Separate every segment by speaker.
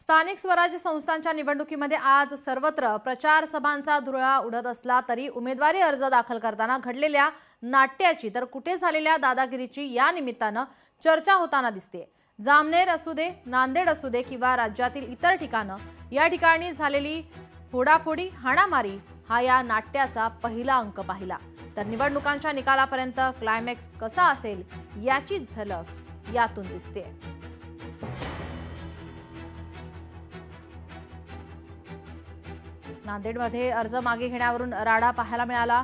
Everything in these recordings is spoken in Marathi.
Speaker 1: स्थानिक स्वराज्य संस्थांच्या निवडणुकीमध्ये आज सर्वत्र प्रचार सभांचा धुरळा उडत असला तरी उमेदवारी अर्ज दाखल करताना घडलेल्या नाट्याची तर कुठे झालेल्या दादागिरीची या निमित्तानं चर्चा होताना दिसते। जामनेर असू दे, नांदेड असू दे किंवा राज्यातील इतर ठिकाणं, या ठिकाणी झालेली फोडाफोडी, हाणामारी हा या नाट्याचा पहिला अंक पाहिला तर निवडणुकांच्या निकालापर्यंत क्लायमॅक्स कसा असेल याची झलक यातून दिसते। नांदेडमध्ये अर्ज मागे घेण्यावरून राडा पाहायला मिळाला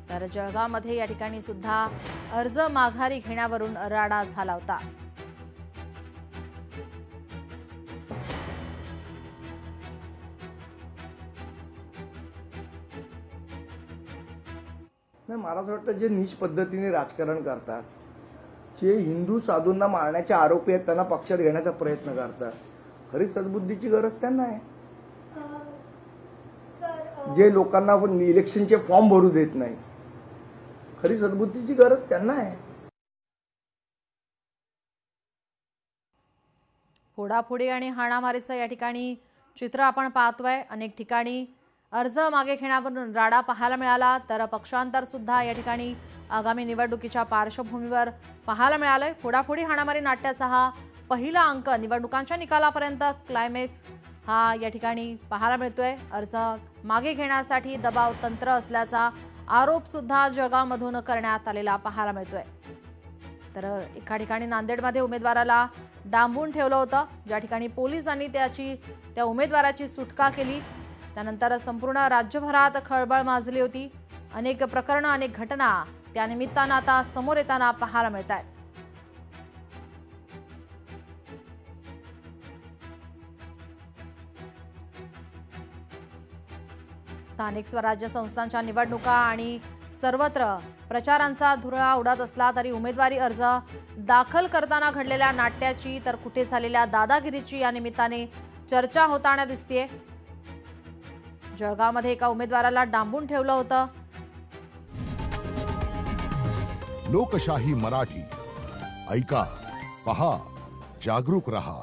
Speaker 1: तर जळगावमध्ये या ठिकाणी सुद्धा अर्ज माघारी घेण्यावरून राडा झाला होता।
Speaker 2: मला असं वाटतं जे नीच पद्धतीने राजकारण करतात, जे हिंदू साधूंना मारण्याचे आरोपी आहेत त्यांना पक्षात घेण्याचा प्रयत्न करतात, खरी सद्बुद्धीची गरज त्यांना आहे। जे लोकांना इलेक्शनचे फॉर्म भरू देत नाही, खरी सद्बुद्धीची गरज त्यांना आहे।
Speaker 1: फोडाफोडी आणि हाणामारीचं या ठिकाणी चित्र आपण पाहतोय। अनेक ठिकाणी अर्ज मागे घेण्यावरून राडा पाहायला मिळाला तर पक्षांतर सुद्धा या ठिकाणी आगामी निवडणुकीच्या पार्श्वभूमीवर पाहायला मिळालंय। फोडाफोडी हाणामारी नाट्याचा हा पहिला अंक निवडणुकांच्या निकालापर्यंत क्लायमॅक्स हा या ठिकाणी पाहायला मिळतोय। अर्ज मागे घेण्यासाठी दबाव तंत्र असल्याचा आरोप सुद्धा जळगावमधून करण्यात आलेला पाहायला मिळतोय। तर एका ठिकाणी नांदेडमध्ये उमेदवाराला डांबून ठेवलं होतं, ज्या ठिकाणी पोलिसांनी त्या उमेदवाराची सुटका केली। त्यानंतर संपूर्ण राज्यभरात खळबळ माजली होती। अनेक प्रकरणं, अनेक घटना त्या निमित्तानं आता समोर येताना पाहायला मिळतात। स्थानिक स्वराज्य संस्थांच्या निवडणुका आणि सर्वत्र प्रचारांचा धुरळा उडत असला तरी उमेदवारी अर्ज दाखल करताना घडलेल्या नाट्याची तर कुठे झालेल्या दादागिरीची या निमित्ताने चर्चा होताना दिसतेय। जळगावमध्ये एका उमेदवाराला डांबून ठेवलं होतं।
Speaker 3: लोकशाही मराठी ऐका, पहा, जागरूक रहा।